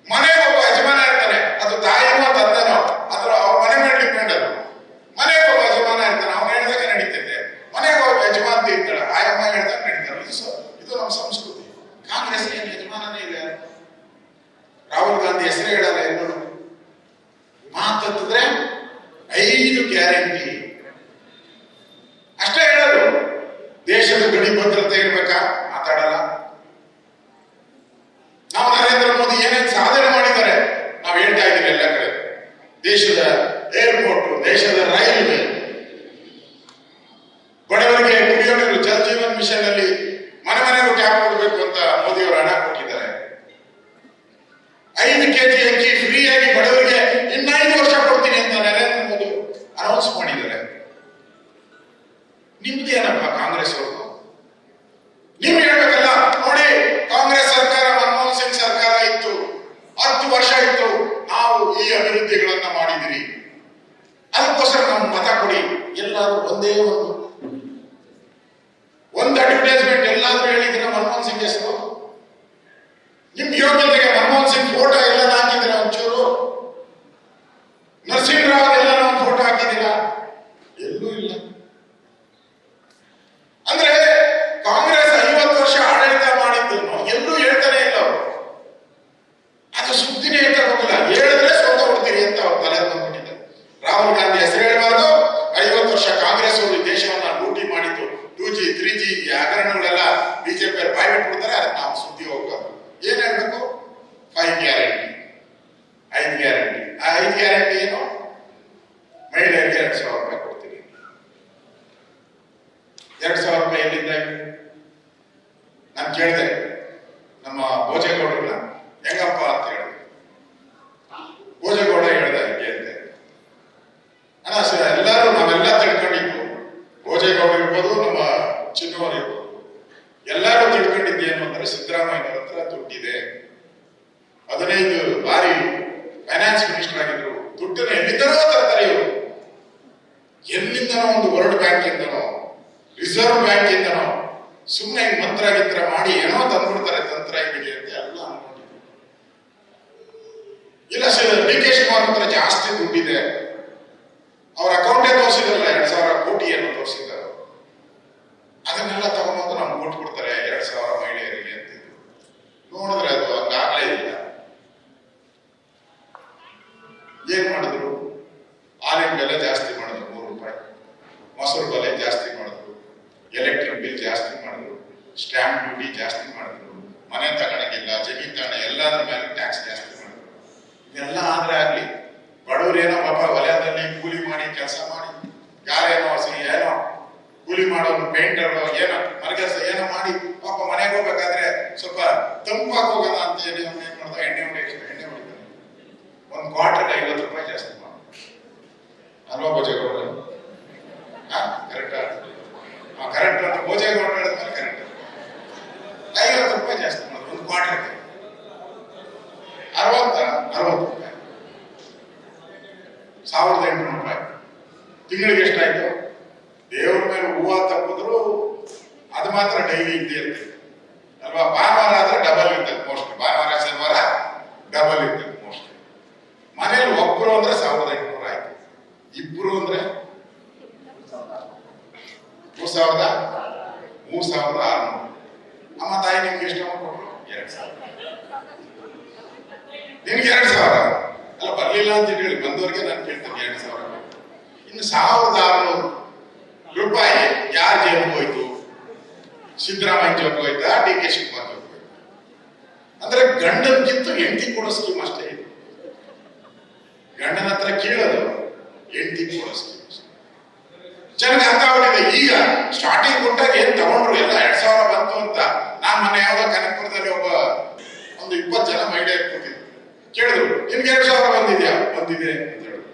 ಮನೆಗೆ ಒಬ್ಬ ಯಜಮಾನ ಇರ್ತಾನೆ, ಅದು ತಾಯಿನೋ ತಂದೆನೋ, ಅದ್ರ ಅವ್ರ ಮನೆ ಮೇಲೆ ಡಿಪೆಂಡ್. ಅದು ಮನೆಗೆ ಒಬ್ಬ ಯಜಮಾನ ಇರ್ತಾನೆ, ಅವ್ನು ಹೇಳಿದಾಗ ನಡೀತೈತೆ. ಮನೆಗೆ ಒಬ್ಬ ಯಜಮಾನ್ ಇರ್ತಾಳೆ, ಆಯಮ್ಮ ಹೇಳ್ದಾಗ ನಡೀತಾರೆ. ಇದು ನಮ್ಮ ಸಂಸ್ಕೃತಿ. ಕಾಂಗ್ರೆಸ್ ಏನು ಯಜಮಾನನೇ ಇಲ್ಲ. ರಾಹುಲ್ ಗಾಂಧಿ ಹೆಸರೇ ಹೇಳಲ್ಲ. ಎಲ್ಲರೂ ಮಾತಂದ್ರೆ 5 ಗ್ಯಾರಂಟಿ ಅಷ್ಟೇ ಹೇಳೋದು. ದೇಶದ ಗಡಿ ಭದ್ರತೆ ಇರ್ಬೇಕಾ? ಮಾತಾಡಲ್ಲ. ನಾವು ನರೇಂದ್ರ ಮೋದಿ ಏನೇನು ಸಾಧನೆ ಮಾಡಿದ್ದಾರೆ ನಾವು ಹೇಳ್ತಾ ಇದ್ದೀವಿ ಎಲ್ಲ ಕಡೆ. ದೇಶದ ಏರ್ಪೋರ್ಟ್, ದೇಶದ ರೈಲ್ವೆ, ಬಡವರಿಗೆ ಕುಡಿಯೋ ನೀರು, ಜಲ್ ಜೀವನ್ ಮಿಷನ್ ಅಲ್ಲಿ ಮನೆ ಮನೆಗೂ ಟ್ಯಾಪ್ ಕೊಡಬೇಕು ಅಂತ ಮೋದಿ ಅವರು ಹಣ ಕೊಟ್ಟಿದ್ದಾರೆ. 5 kg ಅಕ್ಕಿ ಫ್ರೀಯಾಗಿ ಬಡವರಿಗೆ ಇನ್ನು 5 ವರ್ಷ ಕೊಡ್ತೀನಿ ಅಂತ ನರೇಂದ್ರ ಮೋದಿ ಅನೌನ್ಸ್ ಮಾಡಿದ್ದಾರೆ. ನಿಮ್ದೇನಪ್ಪ ಕಾಂಗ್ರೆಸ್ ಅವರು? ನೀವು ಹೇಳ್ಬೇಕಲ್ಲ. ನೋಡಿ, ಕಾಂಗ್ರೆಸ್ ಸರ್ಕಾರ, ಮನಮೋಹನ್ ಸಿಂಗ್ ಸರ್ಕಾರ ಇತ್ತು, 10 ವರ್ಷ ಇತ್ತು, ನಾವು ಈ ಅಭಿವೃದ್ಧಿಗಳನ್ನ ಮಾಡಿದಿರಿ, ಅದಕ್ಕೋಸ್ಕರ ನಾವು ಮತ ಕೊಡಿ. ಎಲ್ಲಾದ್ರೂ ಒಂದೇ ಒಂದು ಅಡ್ವರ್ಟೈಸ್ಮೆಂಟ್ ಎಲ್ಲಾದ್ರೂ ಹೇಳಿದ್ರೆ ಮನಮೋಹನ್ ಸಿಂಗ್ ಹೆಸರು? ನಿಮ್ ಯೋಗ್ಯತೆಗೆ ಮನಮೋಹನ್ ಸಿಂಗ್ ಫೋಟೋ ಎಲ್ಲ ಹಾಕಿದ್ರೆ ಒಂಚೂರು? ನರಸಿಂಹರಾವ್ ಎಲ್ಲ ಒಂದು ಫೋಟೋ ಹಾಕಿದ್ದೀರಾ? ಎಲ್ಲೂ ಇಲ್ಲ. ಅಂದ್ರೆ ಕಾಂಗ್ರೆಸ್ 50 ವರ್ಷ ಆಡಳಿತ ಮಾಡಿದ್ದನ್ನು ಎಲ್ಲೂ ಹೇಳ್ತಾನೆ ಇಲ್ಲ ಅವರು. ಅದು ಸುದ್ದಿನೇ ಹೇಳ್ತಾ ಹೋಗಿಲ್ಲ. ಹೇಳಿದ್ರೆ ಸೋತ ಹೊಡ್ತೀರಿ ಅಂತ ಅವ್ರ ತಲೆ ಬಂದ್ಬಿಟ್ಟಿದೆ. ರಾಹುಲ್ ಗಾಂಧಿ ಹೆಸರು ಹೇಳಬಾರ್ದು. 50 ವರ್ಷ ಕಾಂಗ್ರೆಸ್ ಅವರು ದೇಶವನ್ನ ಲೂಟಿ ಮಾಡಿದ್ದು. 2G 3G ಈ ಹಗರಣಗಳೆಲ್ಲ ಬಿಜೆಪಿ ಬಾಯ್ ಬಿಟ್ಬಿಡ್ತಾರೆ. ಅದಕ್ಕೆ ನಾವು ಸುದ್ದಿ ಹೋಗ್ಬಾರ್ದು. ಏನ್ ಹೇಳ್ಬೇಕು? 5 ಗ್ಯಾರಂಟಿ, 5 ಗ್ಯಾರಂಟಿ. ಆ 5 ಗ್ಯಾರಂಟಿ ಏನು? ಮಹಿಳೆಯರಿಗೆ 2,000 ರೂಪಾಯಿ ಕೊಡ್ತೀವಿ. 2,000 ರೂಪಾಯಿ ಎಲ್ಲಿಂದ? ನಾನು ಕೇಳಿದೆ ನಮ್ಮ ಭೋಜೇಗೌಡರನ್ನ, ಹೆಂಗಪ್ಪ ಅಂತ ಹೇಳಿದೆ. ಭೋಜೇಗೌಡ ಹೇಳ್ದ ಹಿಂಗೆ ಅಂತೆ. ಎಲ್ಲರೂ ನಾವೆಲ್ಲ ತಿಳ್ಕೊಂಡಿದ್ದು, ಭೋಜೇಗೌಡ ಇರ್ಬೋದು, ನಮ್ಮ ಚಿನ್ನವರು ಇರ್ಬೋದು, ಎಲ್ಲರೂ ತಿಳ್ಕೊಂಡಿದ್ದೇನು ಅಂದ್ರೆ ಸಿದ್ದರಾಮಯ್ಯನವರ ಹತ್ರ ದುಡ್ಡಿದೆ. 15 ಬಾರಿ ಫೈನಾನ್ಸ್ ಮಿನಿಸ್ಟರ್ ಆಗಿದ್ರು. ದುಡ್ಡನ್ನ ಎಲ್ಲಿಂದನೋ ತರ್ತಾರೆ ಇವರು. ಎಲ್ಲಿಂದನೋ, ಒಂದು ವರ್ಲ್ಡ್ ಬ್ಯಾಂಕ್ ಇಂದನೋ, ರಿಸರ್ವ್ ಬ್ಯಾಂಕ್ ಇಂದನೋ ಸುಮ್ಮನೆ ಮಂತ್ರ ಗಿತ್ರ ಮಾಡಿ ಏನೋ ತಂದ್ಬಿಡ್ತಾರೆ. ತಂತ್ರ ಹಿಂಗೆ ಅಂತ ಎಲ್ಲ ಅನ್ಕೊಂಡಿದ್ರು. ಇಲ್ಲ ಸರ್, DK ಶಿವಕುಮಾರ್ ಹತ್ರ ಜಾಸ್ತಿ ದುಡ್ಡಿದೆ, ಅವ್ರ ಅಕೌಂಟೇ ತೋರಿಸಿದ್ರಲ್ಲ, 2,000 ಕೋಟಿ ಏನೋ ತೋರಿಸಿದ್ದಾರೆ. ಅದನ್ನೆಲ್ಲ ತಗೊಂಡು ನಮ್ಗೆ ಕೊಟ್ಬಿಡ್ತಾರೆ 2,000 ಮಹಿಳೆಯರಿಗೆ ಅಂತಿದ್ರು. ನೋಡಿದ್ರೆ ಅದು ಹಂಗಾಗ್ಲೇ ಇಲ್ಲ. ಏನ್ ಮಾಡಿದ್ರು? ಹಾಲಿನ ಬೆಲೆ ಜಾಸ್ತಿ ಮಾಡಿದ್ರು, 3 ರೂಪಾಯಿ. ಮೊಸರು ಬೆಲೆ ಜಾಸ್ತಿ ಮಾಡಿದ್ರು, ಎಲೆಕ್ಟ್ರಿಕ್ ಬಿಲ್ ಜಾಸ್ತಿ ಮಾಡಿದ್ರು, ಸ್ಟ್ಯಾಂಪ್ ಡ್ಯೂಟಿ ಜಾಸ್ತಿ ಮಾಡಿದ್ರು, ಮನೆ ತಗೊಳಗಿಲ್ಲ, ಜಮೀನ್ ತಗೊಳ ಎಲ್ಲಾದ್ರ ಮೇಲೆ ಟ್ಯಾಕ್ಸ್ ಜಾಸ್ತಿ ಮಾಡಿದ್ರು. ಇದೆಲ್ಲ ಆದ್ರೆ ಆಗ್ಲಿ, ಬಡವರೇನೋ ಪಾಪ ವಲಯದಲ್ಲಿ ಕೂಲಿ ಮಾಡಿ ಕೆಲಸ ಮಾಡಿ, ಯಾರೇನೋ ಏನೋ ಕೂಲಿ ಮಾಡೋನು, ಪೇಂಟರ್ ಏನೋ ಮರಗೆಲಸ ಏನೋ ಮಾಡಿ ಪಾಪ ಮನೆಗೆ ಹೋಗ್ಬೇಕಾದ್ರೆ ಸ್ವಲ್ಪ ತಂಪಾಗಿ ಹೋಗೋಣ ಅಂತ ಏನ್ ಮಾಡ್ದ, ಎಣ್ಣೆ ಹೊಡಿತಾನೆ. 1 ಕ್ವಾರ್ಟರ್ಗೆ 50 ರೂಪಾಯಿ ಜಾಸ್ತಿ ಮಾಡ ಅಲ್ವಾ ಭೋಜೇಗೌಡ? ಕರೆಕ್ಟ್ ಕರೆಕ್ಟ್ ಅಂತ ಭೋಜೇಗೌಡ ಹೇಳಿದ್ಮೇಲೆ ಕರೆಕ್ಟ್. 50 ರೂಪಾಯಿ ಜಾಸ್ತಿ ಮಾಡೋದು 1 ಕ್ವಾರ್ಟರ್ಗೆ. 60 ರೂಪಾಯಿ, 1,800 ರೂಪಾಯಿ. ತಿಂಗಳಿಗೆ ಎಷ್ಟಾಯ್ತು? ದೇವ್ರ ಮೇಲೆ ಹೂವು ತಪ್ಪಿದ್ರು ಅದು ಮಾತ್ರ ಡೈಲಿ ಇದ್ದೇ ಇರ್ತದೆ ಅಲ್ವಾ? ಭಾನುವಾರ ಆದ್ರೆ ಡಬಲ್ ಇರ್ತದೆ ಮೋಸ್ಟ್ಲಿ. ಭಾನುವಾರ ಶನಿವಾರ ಡಬಲ್ ಇರ್ತದೆ ಮೋಸ್ಟ್ಲಿ. ಮನೇಲಿ ಒಬ್ರು ಅಂದ್ರೆ 1,800 ಆಯ್ತು, ಇಬ್ರು ಅಂದ್ರೆ 3,600. ಅಮ್ಮ ತಾಯಿ ನಿಮ್ಗೆ ಎಷ್ಟು ಕೊಟ್ರು? 2,000. ನಿನ್ಗೆ 2,000 ಅಲ್ಲ, ಬರ್ಲಿಲ್ಲ ಅಂತ ಹೇಳಿ ಬಂದವರಿಗೆ ನಾನು ಕೇಳ್ತೇನೆ 2,000. ಇನ್ನು 1,600 ರೂಪಾಯಿ ಯಾರ ಜೇಬಿಗೆ ಹೋಯ್ತು? ಸಿದ್ದರಾಮಯ್ಯ ಜೇಬಿಗೆ ಹೋಯ್ತಾ? DK ಶಿವಕುಮಾರ್ ಜೇಬಿಗೆ ಹೋಯ್ತಾ? ಅಂದ್ರೆ ಗಂಡನ್ಗಿಂತ ಹೆಂಡತಿ ಕೊಡೋ ಸ್ಕೀಮ್ ಅಷ್ಟೇ ಇದು. ಗಂಡನ ಹತ್ರ ಕೇಳೋದು, ಹೆಂಡತಿ ಕೊಡೋ ಸ್ಕೀಮ್ ಅಷ್ಟೇ. ಜನಕ್ಕೆ ಅರ್ಥ ಆಗ್ಬಿಟ್ಟಿದೆ. ಈಗ ಸ್ಟಾರ್ಟಿಂಗ್ ಕೊಟ್ಟಾಗ ಏನ್ ತಗೊಂಡ್ರು ಎಲ್ಲ 2000 ಬಂತು ಅಂತ. ನಾನ್ ಮೊನ್ನೆ ಯಾವ್ದೋ ಕನಕಪುರದಲ್ಲಿ ಒಂದು 20 ಜನ ಮಹಿಳೆಯರು ಕೂತಿದ್ರು. ಕೇಳಿದ್ರು, ನಿಮ್ಗೆ 2000 ಬಂದಿದ್ಯಾ? ಬಂದಿದೆ ಅಂತ ಹೇಳಿದ್ರು.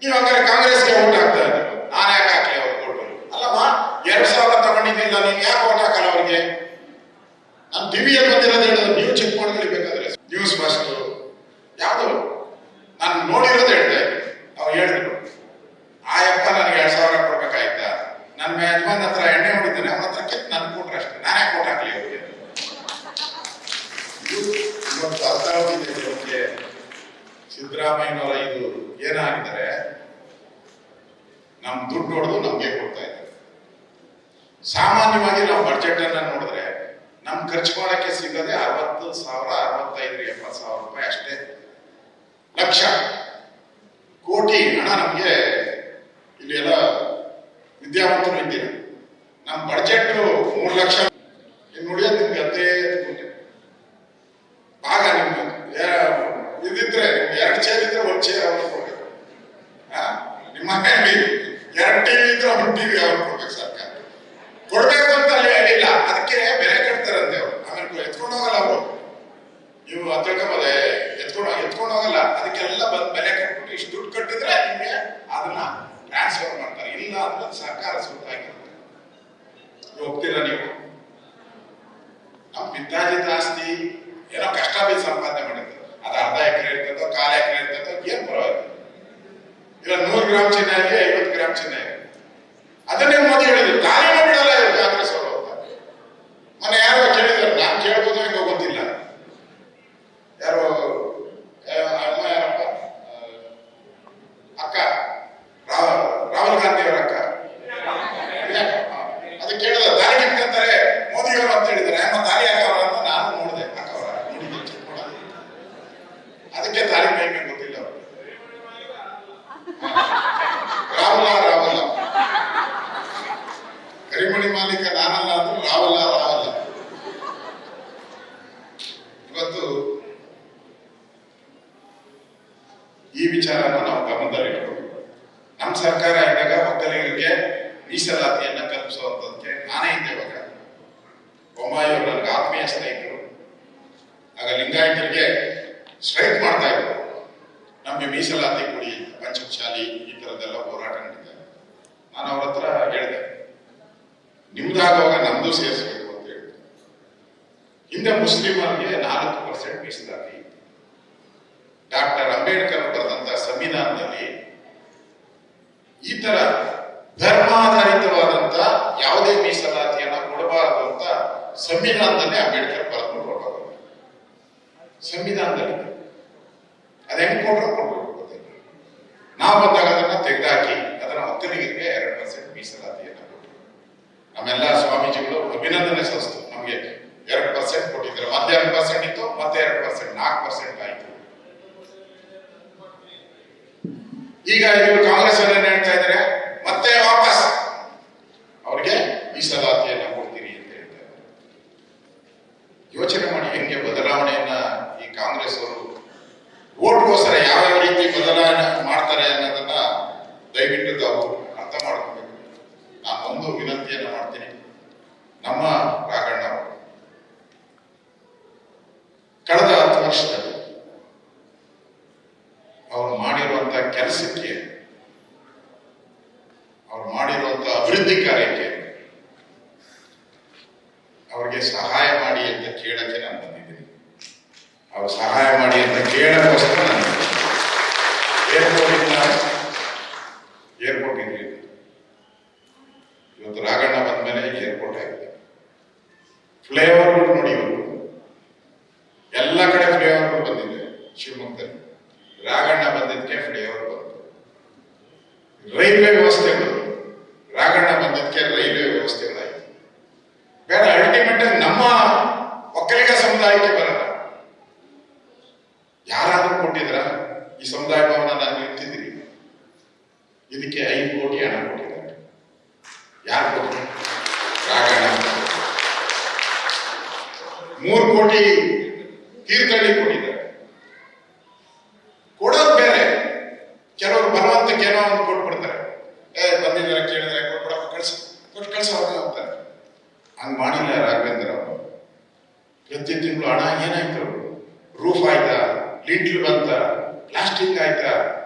ನೀವು ಹಂಗಾರೆ ಕಾಂಗ್ರೆಸ್ಗೆ ಓಟ್ ಹಾಕ್ತಾ ಇದ್ರು. ನಾನು ಯಾಕೆ ಹಾಕ್ಲಿ ಅವ್ರಿಗೆ ಓಟ್? ಅಲ್ಲಮ್ಮ, 2000 ತಗೊಂಡಿದ್ದಿಲ್ಲ, ನೀನ್ ಯಾಕೆ ಓಟ್ ಹಾಕಲ್ಲ ಅವ್ರಿಗೆ? ನಾನು ಟಿವಿಯಲ್ಲಿ ಬಂದಿರೋದು ಹೇಳಿದ್ರೆ ನೀವು ಚೆಕ್ ಮಾಡ್ಕೊಳ್ಳಿ ಬೇಕಾದ್ರೆ. ನ್ಯೂಸ್ ಫಸ್ಟ್ ಯಾವ್ದು ನಾನು ನೋಡಿರೋದು ಹೇಳ್ತಾ ಇದ್ದೆ. ಅವ್ರು ಹೇಳಿದ್ರು, ಆಯಪ್ಪ ನನಗೆ 2000 ಕೊಡ್ಬೇಕಾಯ್ತಾ? ನನ್ನ ಯಜಮಾನ್ ಹತ್ರ ಎಣ್ಣೆ ಹೊಡಿತಾನೆ, ಅವನ ಹತ್ರ ಕಿತ್ತು ನನ್ ಕೊಟ್ರೆ ಅಷ್ಟೇ, ನಾನೇ ಕೊಟ್ಟು ಹಾಕ್ಲಿ ಅವ್ರಿಗೆ. ಇವತ್ತು ಅರ್ಥ ಆಗಿದೆ ಸಿದ್ದರಾಮಯ್ಯನವರ ಇದು ಏನಾಗಿದ್ದಾರೆ. ನಮ್ ದುಡ್ಡು ಹೊಡೆದು ನಮ್ಗೆ ಕೊಡ್ತಾ ಇದ್ದಾರೆ. ಸಾಮಾನ್ಯವಾಗಿ ನಾವು ಬಡ್ಜೆಟ್ ಅನ್ನ ನೋಡಿದ್ರೆ ನಮ್ ಖರ್ಚು ಮಾಡಕ್ಕೆ ಸಿಗದೆ 60,000, 65,000, 70,000 ರೂಪಾಯಿ ಅಷ್ಟೇ. ಲಕ್ಷ ಕೋಟಿ ಹಣ ನಮ್ಗೆ ಇಲ್ಲಿ ಎಲ್ಲ ವಿದ್ಯಾವಂತರು ಇದ್ದೀರ. ನಮ್ ಬಡ್ಜೆಟ್ 3 ಲಕ್ಷ. ಇನ್ನು ಉಳಿಯೋದು ನಿಮ್ಗೆ ಅದೇ ಭಾಗ. ನಿಮ್ಗೆ ಇದಿದ್ರೆ 2 ಚೇರ್ ಇದ್ರೆ 1 ಚೇರ್ ಅವ್ರಿಗೆ ಕೊಡ್ಬೇಕು. ನಿಮ್ಮ ಮನೆಯಲ್ಲಿ 2 ಟಿವಿ ಇದ್ರೆ 1 ಟಿವಿ ಅವ್ರಿಗೆ ಕೊಡ್ಬೇಕು. ಸರ್ಕಾರ ಕೊಡ್ಬೇಕು ಅಂತ ಅಲ್ಲಿ ಹೇಳಿಲ್ಲ, ಅದಕ್ಕೆ ಬೆಲೆ ಕಟ್ತಾರಂತೆ ಅವರು. ಆಮೇಲೆ ಎತ್ಕೊಂಡು ಹೋಗಲ್ಲ ಅವರು. ನೀವು ತಿಳ್ಕೊಂಬೋದೆ, ಎತ್ಕೊಂಡು ಹೋಗಲ್ಲ. ಅದಕ್ಕೆಲ್ಲ ಬಂದು ಬೆಲೆ ಕಟ್ಬಿಟ್ಟು ಇಷ್ಟು ದುಡ್ಡು ಕಟ್ಟಿದ್ರೆ ನಿಮ್ಗೆ ಅದನ್ನ ಟ್ರಾನ್ಸ್ಫರ್ ಮಾಡ್ತಾರೆ. ಇಲ್ಲ ಅಂದ್ರೆ ಸರ್ಕಾರ ಸುತ್ತಾಗಿರುತ್ತೆ. ಹೋಗ್ತೀರಾ ನೀವು? ನಮ್ ಪಿತಾಜಿತ ಆಸ್ತಿ ಏನೋ ಕಷ್ಟ ಬಿದ್ದು ಸಂಪಾದನೆ ಮಾಡಿದ್ರು. ಅದು ಅರ್ಧ ಎಕರೆ ಇರ್ತದೋ, 1/4 ಎಕರೆ ಇರ್ತದೋ, ಏನ್ ಪರವಾಗಿಲ್ಲ. ಇಲ್ಲ 100 ಗ್ರಾಮ್ ಚಿನ್ನ ಆಗಲಿ, 50 ಗ್ರಾಮ್ ಚಿನ್ನ ಆಗಲಿ, ಅದನ್ನೇ ಮೋದಿ ಹೇಳಿದ್ರು. ತಾನೇ ಬಿಡಲ್ಲ ಇವರು ಕಾಂಗ್ರೆಸ್ ಅವರು ಅಂತ. ಮೊನ್ನೆ ಯಾರೋ ಕೇಳಿದ್ರು, ನಾನು ಕೇಳ್ಬೋದು ಹೆಂಗೋ ಗೊತ್ತಿಲ್ಲ. ಯಾರೋ ಅಮ್ಮ ಯಾರಪ್ಪ, ಅಕ್ಕ ರಾಹುಲ್ ಗಾಂಧಿ ಅವರ ಅಕ್ಕ, ಅದು ಕೇಳಿದ ತಾಲಿ ಇಟ್ಕೊಂತಾರೆ ಮೋದಿ ಅವರು ಅಂತ ಹೇಳಿದ್ದಾರೆ. ಅಮ್ಮ ತಾಲಿ ಹಾಕವ್ರ ಅಂತ ನಾನು ನೋಡಿದೆ. ಹಾಕವ್ರ ನೋಡಿದ್ದೆ, ಚೆಕ್ ಮಾಡೋದು. ಅದಕ್ಕೆ ತಾಲಿ ಮೈಮೆ ಗೊತ್ತಿಲ್ಲ ಅವರು. ರಾಹುಲ ಕರಿಮಣಿ ಮಾಲೀಕ ನಾನಲ್ಲ ಅಂದ್ರೆ ರಾವಲ್ಲ. ಇವತ್ತು ಈ ವಿಚಾರನ ನಾವು ಗಮನದಲ್ಲಿಟ್ಟುಕೊಂಡು ನಮ್ಮ ಸರ್ಕಾರ ಇದ್ದಾಗ ಒಕ್ಕಲಿಗರಿಗೆ ಮೀಸಲಾತಿಯನ್ನ ಕಲ್ಪಿಸುವಂತದಕ್ಕೆ ನಾನೇ ಇದ್ದೆ. ಇವಾಗ ಬೊಮ್ಮಾಯಿ ಅವರು ನನಗೆ ಆತ್ಮೀಯ ಸ್ನೇಹಿತರು. ಆಗ ಲಿಂಗಾಯತರಿಗೆ ಸ್ಟ್ರೈಕ್ ಮಾಡ್ತಾ ಇದ್ರು, ನಮ್ಗೆ ಮೀಸಲಾತಿ ಕೊಡಿ, ಪಂಚಮಶಾಲಿ ಈ ತರದೆಲ್ಲ ಹೋರಾಟ ನಡೀತಾ. ನಾನು ಅವ್ರ ಹತ್ರ ಹೇಳಿದೆ, ನಿಮ್ದಾಗುವಾಗ ನಮ್ದು ಸೇರಿಸಬೇಕು ಅಂತ ಹೇಳಿದೆ. ಹಿಂದೆ ಮುಸ್ಲಿಮರಿಗೆ 4% ಮೀಸಲಾತಿ. ಡಾಕ್ಟರ್ ಅಂಬೇಡ್ಕರ್ ಬರೆದಂತ ಸಂವಿಧಾನದಲ್ಲಿ ಈ ತರ ಧರ್ಮಾಧಾರಿತವಾದಂತ ಯಾವುದೇ ಮೀಸಲಾತಿಯನ್ನ ಕೊಡಬಾರದು ಅಂತ ಸಂವಿಧಾನದಲ್ಲಿ ಅಂಬೇಡ್ಕರ್ ಬರೆದು ಕೊಡಬಾರದು. ಸಂವಿಧಾನದಲ್ಲಿ ಅದ್ ಹೆಂಗ್ ಕೊಡ್ಬೇಕು ಗೊತ್ತಿಲ್ಲ. ನಾವು ಬಂದಾಗ ಅದನ್ನ ತೆಗೆದಾಕಿ ಅದನ್ನ ಒಕ್ಕಲಿಗರಿಗೆ 2% ಮೀಸಲಾತಿಯನ್ನ ಕೊಟ್ಟರು. ನಮ್ಮೆಲ್ಲ ಸ್ವಾಮೀಜಿಗಳು ಅಭಿನಂದನೆ ಸಲ್ಲಿಸ್ತು. ನಮ್ಗೆ 2% ಕೊಟ್ಟಿದ್ದಾರೆ. ಮತ್ತೆ 2% ಇತ್ತು, ಮತ್ತೆ 2%, 4% ಆಯ್ತು. ಈಗ ಇವರು ಕಾಂಗ್ರೆಸ್ ಅವರೇನ್ ಹೇಳ್ತಾ ಇದ್ದಾರೆ, ಮತ್ತೆ ವಾಪಸ್ ಅವ್ರಿಗೆ ಮೀಸಲಾತಿಯನ್ನ ಕೊಡ್ತೀರಿ ಅಂತ ಹೇಳ್ತಾರೆ. ಯೋಚನೆ ಮಾಡಿ ಹೆಂಗೆ ಬದಲಾವಣೆಯನ್ನ ಈ ಕಾಂಗ್ರೆಸ್ ಅವರು ಓಟ್ಗೋಸ್ಕರ ಯಾವ್ಯಾವ ರೀತಿ ಬದಲಾವಣೆ ಮಾಡ್ತಾರೆ ಅನ್ನೋದನ್ನ ದಯವಿಟ್ಟು ತಾವು ಅರ್ಥ ಮಾಡ್ಕೋಬೇಕು. ನಾನು ಒಂದು ವಿನಂತಿಯನ್ನ ಮಾಡ್ತೀನಿ. ನಮ್ಮ ರಾಘಣ್ಣ ಅವರು ಕಳೆದ 10 ವರ್ಷದಲ್ಲಿ ಅವರು ಮಾಡಿರುವಂತ ಕೆಲಸಕ್ಕೆ, ಅವ್ರು ಮಾಡಿರುವಂತ ಅಭಿವೃದ್ಧಿ ಕಾರ್ಯಕ್ಕೆ ಅವ್ರಿಗೆ ಸಹಾಯ ಮಾಡಿ ಅಂತ ಕೇಳಕ್ಕೆ ನಾನು ಬಂದಿದ್ದೀನಿ. ಅವ್ರು ಸಹಾಯ ಮಾಡಿ ಅಂತ ಕೇಳೋಕ್ಕೋಸ್ಕರ ನಾನು ಏರ್ಪೋರ್ಟ್ ಇರಲಿ. ಇವತ್ತು ರಾಘಣ್ಣ ಬಂದ ಮೇಲೆ ಏರ್ಪೋರ್ಟ್ ಆಗಿದೆ. ಫ್ಲೈಓವರ್ ನೋಡಿ, ಇವತ್ತು ಎಲ್ಲ ಕಡೆ ಫ್ಲೈಓವರ್ ಬಂದಿದೆ. ಶಿವಮೊಗ್ಗದಲ್ಲಿ ರಾಘಣ್ಣ ಬಂದಿದ್ದಕ್ಕೆ ಫ್ಲೈಓವರ್ ಬಂತು. ರೈಲ್ವೆ ವ್ಯವಸ್ಥೆಗಳು ರಾಘಣ್ಣ ಬಂದಿದ್ದಕ್ಕೆ ರೈಲ್ವೆ ವ್ಯವಸ್ಥೆಗಳಾಯಿತು. ಬೇಡ, ಅಲ್ಟಿಮೇಟ್ ನಮ್ಮ ಒಕ್ಕಲಿಗ ಸಮುದಾಯಕ್ಕೆ ಬರಲ್ಲ. ಯಾರಾದ್ರೂ ಕೊಟ್ಟಿದ್ರ? ಈ ಸಮುದಾಯ ಭವನ ನಾನು ನಿಂತಿದ್ದೀನಿ, ಇದಕ್ಕೆ 5 ಕೋಟಿ ಹಣ ಕೊಟ್ಟಿದ್ದಾರೆ. ಯಾರು ಕೊಟ್ಟರು? ರಾಘಣ್ಣ. 3 ಕೋಟಿ ತೀರ್ಥಹಳ್ಳಿ ಕೊಟ್ಟಿದ್ದಾರೆ. ಕೊಡೋದು ಬೇರೆ, ಕೆಲವರು ಬಲವಂತಕ್ಕೆ ಏನೋ ಒಂದು ಕೊಟ್ಬಿಡ್ತಾರೆ. ಬಂದ ಬಂದಿದ್ದಾರೆ ಕೇಳಿದ್ರೆ ಕೊಟ್ಬಿಡಪ್ಪ ಕೊಟ್ಟು ಕಳ್ಸ ಅವ್ರನ್ನ ಹೋಗ್ತಾರೆ. ಹಂಗೆ ಮಾಡಿಲ್ಲ ರಾಘವೇಂದ್ರ ಅವರು. ಪ್ರತಿ ತಿಂಗಳು ಹಣ ಏನಾಯ್ತು, ರೂಫ್ ಆಯ್ತಾ, ಲಿಂಟ್ಲ್ ಬಂತ, ಪ್ಲಾಸ್ಟಿಕ್ ಆಯ್ತಾ,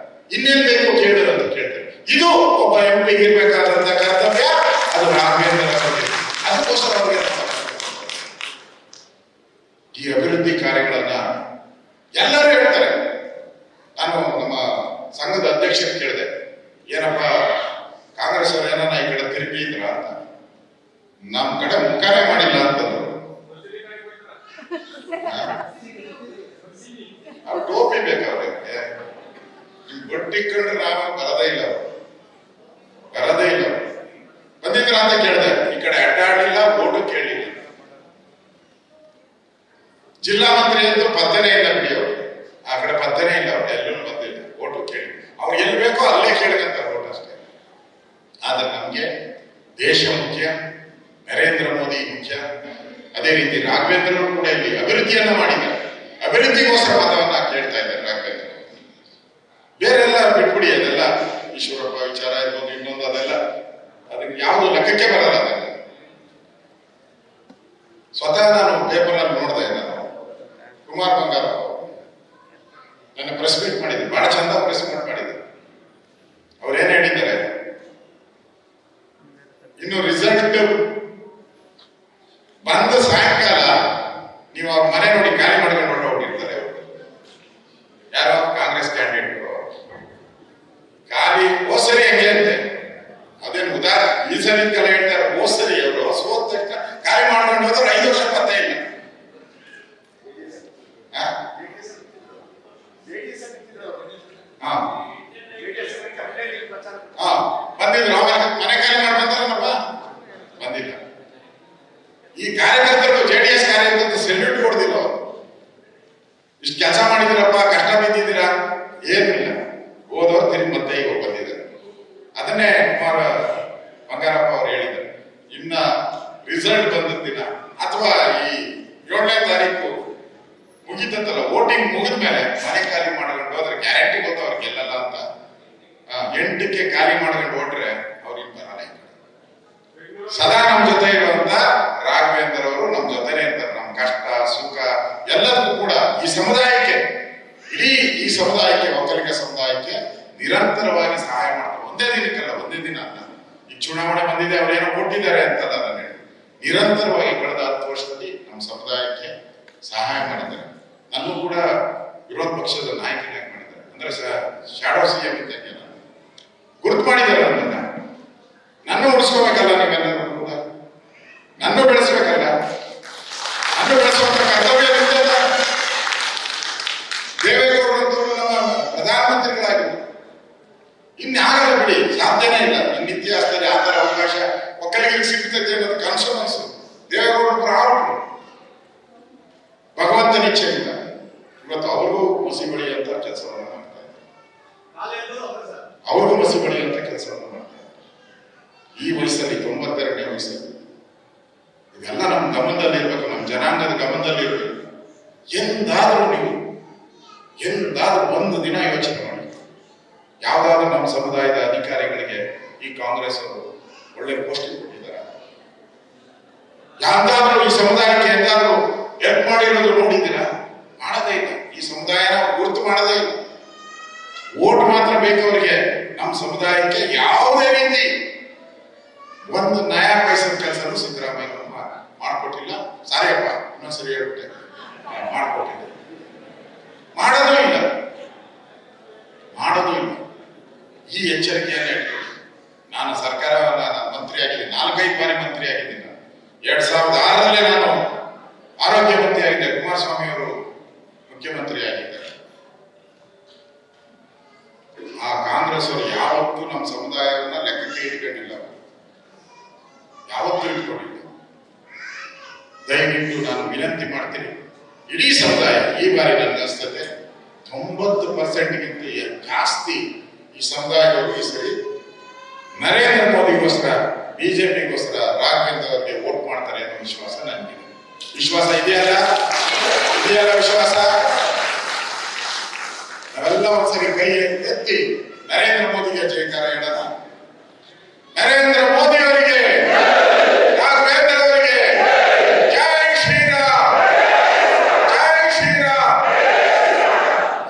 ಇನ್ನೇನ್ ಬೇಕು ಕೇಳಿದ್ರು ಅಂತ ಕೇಳ್ತಾರೆ. ಇದು ಒಬ್ಬ MP ಇರ್ಬೇಕಾದಂತ ಕರ್ತವ್ಯ, ಅದು ರಾಘವೇಂದ್ರ ಅವರಿಗೆ. ಅದಕ್ಕೋಸ್ಕರ ಅವ್ರಿಗೆ ಈ ಅಭಿವೃದ್ಧಿ ಕಾರ್ಯಗಳನ್ನ ಎಲ್ಲರೂ ಹೇಳ್ತಾರೆ. ನಾನು ನಮ್ಮ ಸಂಘದ ಅಧ್ಯಕ್ಷರು ಕೇಳಿದೆ, ಏನಪ್ಪ ಕಾಂಗ್ರೆಸ್ ಅವರು ಏನಾನ ಈ ಕಡೆ ತಿರುಗಿ ಇದ್ರ ಅಂತ. ನಮ್ ಕಡೆ ಮುಖಾನೇ ಮಾಡಿಲ್ಲ ಅಂತಂದ್ರು. ಅವ್ರು ಟೋಪಿ ಬೇಕಾವ್ರಿಗೆ, ಬಟ್ಟಿ ಕಂಡ್ರೆ ನಾವು ಬರದೇ ಇಲ್ಲ, ಬಂದಿದ್ರ ಅಂತ ಕೇಳಿದೆ. ಈ ಕಡೆ ಅಡ್ಡಾಡಿಲ್ಲ, ಓಟು ಕೇಳಿಲ್ಲ. ಜಿಲ್ಲಾ ಮಂತ್ರಿ ಅಂತೂ ಪತ್ತನೇ ಇಲ್ಲ ಬಿಡಿ, ಅವರು ಆ ಕಡೆ ಪತ್ತನೇ ಇಲ್ಲ, ಅವ್ರು ಎಲ್ಲೂ ಬಂದಿಲ್ಲ, ಓಟು ಕೇಳಿ. ಅವ್ರು ಎಲ್ಲಿ ಬೇಕೋ ಅಲ್ಲೇ ಕೇಳ್ಕಂತಾರೆ ಓಟ್ ಅಷ್ಟೇ. ಆದ್ರೆ ನಮ್ಗೆ ದೇಶ ಮುಖ್ಯ, ನರೇಂದ್ರ ಮೋದಿ ಮುಖ್ಯ. ಅದೇ ರೀತಿ ರಾಘವೇಂದ್ರ ಕೂಡ ಇಲ್ಲಿ ಅಭಿವೃದ್ಧಿಯನ್ನ ಮಾಡಿದ್ದಾರೆ, ಅಭಿವೃದ್ಧಿಗೋಸ್ಕರ ಮತವನ್ನ ಕೇಳ್ತಾ ಇದ್ದಾರೆ ರಾಘವೇಂದ್ರ. ಬೇರೆಲ್ಲ ಬಿಟ್ಬಿಡಿ, ಅದೆಲ್ಲ ಈಶ್ವರಪ್ಪ ವಿಚಾರ ಇರ್ಬೋದು, ಇನ್ನೊಂದು ಅದೆಲ್ಲ ಅದಕ್ಕೆ ಯಾವುದು ಲೆಕ್ಕಕ್ಕೆ ಬರಲ್ಲ. ಅದೆಲ್ಲ ಸ್ವತಃ ನಾನು ಪೇಪರ್ ಅಲ್ಲಿ ನೋಡ್ದೆ, ನಾನು ಕುಮಾರ್ ಬಂಗಾರ ನನ್ನ ಪ್ರೆಸ್ ಮೀಟ್ ಮಾಡಿದ್ರು, ಬಹಳ ಚಂದ ಪ್ರೆಸ್ ಮೀಟ್ ಮಾಡಿದ್ರು. ಅವ್ರೇನ್ ಹೇಳಿದ್ದಾರೆ, ಇನ್ನು ರಿಸಲ್ಟ್ ಬಂದ ಸಾಯಂಕಾಲ ನೀವು ಅವ್ರ ಮನೆ ನೋಡಿ ಖಾಲಿ ಮಾಡ್ಕೊಂಡು ಹೊರಟೋಗ್ಬಿಟ್ಟಿರ್ತಾರೆ. ಯಾರೋ ಕಾಂಗ್ರೆಸ್ ಕ್ಯಾಂಡಿಡೇಟ್ ಖಾಲಿ ಹೋಸರಿ ಹೆಂಗೆ ಅಂತೆ, ಅದೇನು ಉದಾಹರಣೆ ಈ ಸಲ ಕಲೆ ಹೇಳ್ತಾರೆ. ಹೋಸರಿ ಅವರು ಸೋತ ತಕ್ಷಣ ಖಾಲಿ ಮಾಡ್ಕೊಂಡು ಹೋದ್ರೆ 5 ವರ್ಷ ಪತ್ತೆ ಇಲ್ಲ. ಬಂದಿದ್ರು, ಮನೆ ಖಾಲಿ ಮಾಡಿ ಬಂದಾರಪ್ಪ, ಬಂದಿಲ್ಲ. ಈ ಕಾರ್ಯಕರ್ತರು JDS ಕಾರ್ಯಕರ್ತರು ಸೆಲ್ಯೂಟ್ ಕೊಡ್ದಿಲ್ಲ. ಇಷ್ಟು ಕೆಲಸ ಮಾಡಿದಿರಪ್ಪ, ಕಷ್ಟ ಬಿದ್ದಿದ್ದೀರಾ, ಏನಿಲ್ಲ, ಹೋದವ್ರು ತಿರುಗಿ ಮತ್ತೆ ಈಗ ಬಂದಿದ್ದಾರೆ. ಅದನ್ನೇ ಕುಮಾರ ಬಂಗಾರಪ್ಪ ಅವರು ಹೇಳಿದ್ದಾರೆ. ಇನ್ನ ರಿಸಲ್ಟ್ ಬಂದ ದಿನ ಅಥವಾ ಈ 7ನೇ ತಾರೀಕು ಮುಗಿತಂತಲ್ಲ, ವೋಟಿಂಗ್ ಮುಗಿದ ಮೇಲೆ ಮನೆ ಖಾಲಿ ಮಾಡ್ಕೊಂಡು ಹೋದ್ರೆ ಗ್ಯಾರಂಟಿ ಗೊತ್ತು ಅವ್ರಿಗೆ ಗೆಲ್ಲಲ್ಲ ಅಂತ. 8ಕ್ಕೆ ಖಾಲಿ ಮಾಡ್ಕೊಂಡು ಹೊಟ್ರೆ ಅವ್ರಿಗೆ ಬರಲ್ಲ. ಸದಾ ನಮ್ಮ ಜೊತೆ ಇರುವಂತ ರಾಘವೇಂದ್ರ ಅವರು ನಮ್ಮ ಜೊತೆನೇ ಇರ್ತಾರೆ. ನಮ್ಮ ಕಷ್ಟ ಸುಖ ಎಲ್ಲದಕ್ಕೂ ಕೂಡ ಈ ಸಮುದಾಯಕ್ಕೆ, ಇಡೀ ಈ ಸಮುದಾಯಕ್ಕೆ, ಒಕ್ಕಲಿಗ ಸಮುದಾಯಕ್ಕೆ ನಿರಂತರವಾಗಿ ಸಹಾಯ ಮಾಡ್ತಾರೆ. ಒಂದೇ ದಿನಕ್ಕಲ್ಲ, ಒಂದೇ ದಿನ ಅಲ್ಲ. ಈ ಚುನಾವಣೆ ಬಂದಿದೆ, ಅವ್ರೇನೋ ಕೊಟ್ಟಿದ್ದಾರೆ ಅಂತಲ್ಲ, ನಾನು ಹೇಳಿ ನಿರಂತರವಾಗಿ ಕಳೆದ 10 ವರ್ಷದಲ್ಲಿ ನಮ್ಮ ಸಮುದಾಯಕ್ಕೆ ಸಹಾಯ ಮಾಡಿದ್ದಾರೆ. ನನ್ನೂ ಕೂಡ ವಿರೋಧ ಪಕ್ಷದ ನಾಯಕನಾಗಿ ಮಾಡಿದ್ದಾರೆ. ಅಂದ್ರೆ ಶಾಡೋ CM ಇದ್ದಂಗೆ ಗುರುತು ಮಾಡಿದ್ದಾರೆ. ನನ್ನ ಉಳಿಸ್ಕೋಬೇಕಲ್ಲ, ನೀವೆಲ್ಲರೂ ಕೂಡ ನನ್ನ ಬೆಳೆಸ್ಬೇಕಲ್ಲ, ನನ್ನ ಬೆಳೆಸುವಂತ ಕರ್ತವ್ಯ ನಿಂತಲ್ಲ. ದೇವೇಗೌಡರಂತವರು ನಮ್ಮ ಪ್ರಧಾನಮಂತ್ರಿಗಳಾಗಿದ್ದರು. ಇನ್ಯಾಗಲ್ಲ ಬಿಡಿ, ಸಾಧ್ಯನೇ ಇಲ್ಲ. ಇನ್ನು ಇತಿಹಾಸದಲ್ಲಿ ಆ ತರ ಅವಕಾಶ ಒಕ್ಕಲಿಗರಿಗೆ ಸಿಗ್ತದೆ ಅನ್ನೋದು ಕನ್ಸು ದೇವೇಗೌಡರು ಆಗ್ಬಿಟ್ರು. ಭಗವಂತನ ಇಚ್ಛೆಯಿಂದ ಇವತ್ತು ಅವ್ರಿಗೂ ಮಸಿ ಬಳಿಯಂತ ಕೆಲಸವನ್ನು ಮಾಡ್ತಾರೆ, ಅವ್ರಿಗೂ ಮಸಿ ಬಳಿಯಂತ ಕೆಲಸವನ್ನು ಮಾಡ್ತಾರೆ. ಈ ವಯಸ್ಸಲ್ಲಿ 92ನೇ ವಯಸ್ಸಲ್ಲಿ ಇದೆಲ್ಲ ನಮ್ಮ ಗಮನದಲ್ಲಿ ಇರ್ಬೇಕು, ನಮ್ಮ ಜನಾಂಗದ ಗಮನದಲ್ಲಿ ಇರ್ಬೇಕು. ಎಂದಾದ್ರೂ ಒಂದು ದಿನ ಯೋಚನೆ ಮಾಡಿ, ಯಾವ್ದಾದ್ರು ನಮ್ಮ ಸಮುದಾಯದ ಅಧಿಕಾರಿಗಳಿಗೆ ಈ ಕಾಂಗ್ರೆಸ್ ಅವರು ಒಳ್ಳೆ ಪೋಸ್ಟಿಂಗ್ ಕೊಟ್ಟಿದ್ದಾರೆ? ಯಾವ್ದಾದ್ರು ಈ ಸಮುದಾಯಕ್ಕೆ ಎಂದಾದ್ರೂ ಹೆಲ್ಪ್ ಮಾಡಿರೋದು ನೋಡಿದ್ದೀರಾ? ಮಾಡದೇ ಇಲ್ಲ. ಈ ಸಮುದಾಯನ ಗುರುತು ಮಾಡದೇ ಇಲ್ಲ. ಓಟ್ ಮಾತ್ರ ಬೇಕು ಅವರಿಗೆ. ನಮ್ಮ ಸಮುದಾಯಕ್ಕೆ ಯಾವುದೇ ರೀತಿ ಒಂದು ನ್ಯಾಯ ಪೈಸದ ಕೆಲಸನೂ ಸಿದ್ದರಾಮಯ್ಯ ಮಾಡ್ಕೊಟ್ಟಿಲ್ಲ. ಸಾರಿಯಪ್ಪ, ಇನ್ನೊಂದ್ಸರಿ ಹೇಳ್ಬಿಟ್ಟೆ, ಮಾಡ್ಕೊಟ್ಟಿಲ್ಲ, ಮಾಡೋದು ಇಲ್ಲ. ಈ ಎಚ್ಚರಿಕೆಯನ್ನು ಇಟ್ಕೊಳ್ಳಿ. ನಾನು ಸರ್ಕಾರ ಮಂತ್ರಿ ಆಗಿದ್ದೀನಿ, 4-5 ಬಾರಿ ಮಂತ್ರಿ ಆಗಿದ್ದೀನಿ. 2006ರಲ್ಲಿ ನಾನು ಆರೋಗ್ಯ ಮಂತ್ರಿ ಆಗಿದ್ದೆ, ಕುಮಾರಸ್ವಾಮಿ ಅವರು ಮುಖ್ಯಮಂತ್ರಿ ಆಗಿದ್ದಾರೆ. ಆ ಕಾಂಗ್ರೆಸ್ ಅವರು ಯಾವತ್ತೂ ನಮ್ಮ ಸಮುದಾಯವನ್ನ ಲೆಕ್ಕಕ್ಕೆ ಇಟ್ಕೊಂಡಿಲ್ಲ, ಯಾವತ್ತೂ ಇಟ್ಕೊಂಡಿಲ್ಲ. ದಯವಿಟ್ಟು ನಾನು ವಿನಂತಿ ಮಾಡ್ತೀನಿ, ಇಡೀ ಸಮುದಾಯ ಈ ಬಾರಿ ನನ್ನ ಅನಿಸ್ತದೆ 90%ಗಿಂತ ಜಾಸ್ತಿ ಈ ಸಮುದಾಯದವರು ಈ ಸರಿ ನರೇಂದ್ರ ಮೋದಿಗೋಸ್ಕರ, ಬಿಜೆಪಿಗೋಸ್ಕರ ರಾಘವೇಂದ್ರ ಅವರಿಗೆ ವೋಟ್ ಮಾಡ್ತಾರೆ ಅನ್ನೋ ವಿಶ್ವಾಸ ನನಗಿದೆ. ವಿಶ್ವಾಸ ಇದೆಯಲ್ಲ ವಿಶ್ವಾಸ? ನಾವೆಲ್ಲ ಒಂದ್ಸರಿ ಕೈ ಎತ್ತಿ ನರೇಂದ್ರ ಮೋದಿಗೆ ಜಯಕಾರ ಹೇಳೋಣ. ನರೇಂದ್ರ ಮೋದಿ ಅವರಿಗೆ, ರಾಘವೇಂದ್ರ ಅವರಿಗೆ ಜೈ ಶ್ರೀರಾಮ್, ಜೈ ಶ್ರೀರಾಮ್.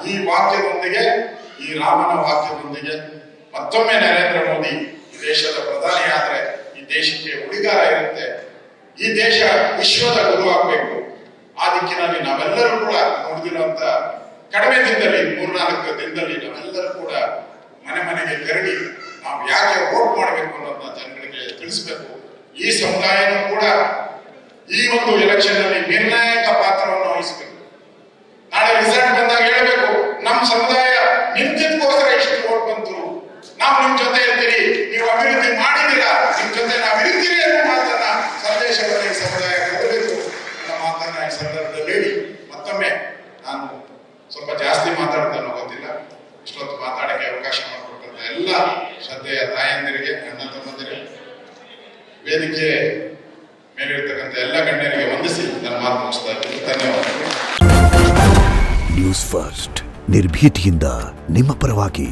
ಈ ವಾಕ್ಯದೊಂದಿಗೆ, ಈ ರಾಮನ ವಾಕ್ಯದೊಂದಿಗೆ ಮತ್ತೊಮ್ಮೆ ನರೇಂದ್ರ ಮೋದಿ ಈ ದೇಶದ ಪ್ರಧಾನಿ ಆದ್ರೆ ಈ ದೇಶಕ್ಕೆ ಉಳಿಗಾರ ಇರುತ್ತೆ. ಈ ದೇಶ ವಿಶ್ವದ ಗುರು ಆಗ್ಬೇಕು. ಆ ದಿಕ್ಕಿನಲ್ಲಿ ನಾವೆಲ್ಲರೂ ಕೂಡ ನೋಡಿದಿರುವಂತ ಕಡಿಮೆ ದಿನದಲ್ಲಿ, 3-4 ದಿನದಲ್ಲಿ ನಾವೆಲ್ಲರೂ ಕೂಡ ಮನೆ ಮನೆಗೆ ತೆರಳಿ ನಾವು ಯಾಕೆ ವೋಟ್ ಮಾಡಬೇಕು ಅನ್ನೋದನ್ನ ಜನಗಳಿಗೆ ತಿಳಿಸ್ಬೇಕು. ಈ ಸಮುದಾಯನೂ ಕೂಡ ಈ ಒಂದು ಎಲೆಕ್ಷನ್ ಅಲ್ಲಿ ನಿರ್ಣಾಯಕ ಪಾತ್ರವನ್ನು ವಹಿಸಬೇಕು. ನಾಳೆ ರಿಸಲ್ಟ್ ಬಂದಾಗ ಹೇಳ್ಬೇಕು, ನಮ್ಮ ಸಮುದಾಯ ನಿಂತಿದ್ದಕ್ಕೋಸ್ಕರ ಇಷ್ಟು ವೋಟ್ ಬಂತು, ನಾವು ನಿಮ್ ಜೊತೆ ಇರ್ತೀರಿ, ನೀವು ಅಭಿವೃದ್ಧಿ ಮಾಡಿದ್ದೀರಾ, ನಿಮ್ ಜೊತೆ ನಾವು ಇರ್ತೀರಿ ಅನ್ನೋ ಮಾತನ್ನ, ಸಂದೇಶವನ್ನು ಈ ಸಮುದಾಯ ಕೊಡಬೇಕು ಅನ್ನೋ ಮಾತನ್ನ ಈ ಸಂದರ್ಭದಲ್ಲಿ ಹೇಳಿ ಮತ್ತೊಮ್ಮೆ ನಾನು ಸ್ವಲ್ಪ ಜಾಸ್ತಿ ಮಾತಾಡ್ತಾನೋ ಗೊತ್ತಿಲ್ಲ, ಇಷ್ಟೊತ್ತು ಮಾತಾಡಕ್ಕೆ ಅವಕಾಶ ಮಾಡಿಕೊಟ್ಟಂತ ಎಲ್ಲ ಶ್ರದ್ಧೆಯ ತಾಯಂದಿರಿಗೆ, ಅಣ್ಣ ತಮ್ಮಂದಿರಿಗೆ, ವೇದಿಕೆ ಮೇಲಿರ್ತಕ್ಕಂಥ ಎಲ್ಲ ಗಣ್ಯರಿಗೆ ವಂದಿಸಿ ನನ್ನ ಮಾತು ಮುಗಿಸ್ತಾ ಇದ್ದೀನಿ. ಧನ್ಯವಾದಗಳು. ನ್ಯೂಸ್ ಫಸ್ಟ್, ನಿರ್ಭೀತಿಯಿಂದ ನಿಮ್ಮ ಪರವಾಗಿ.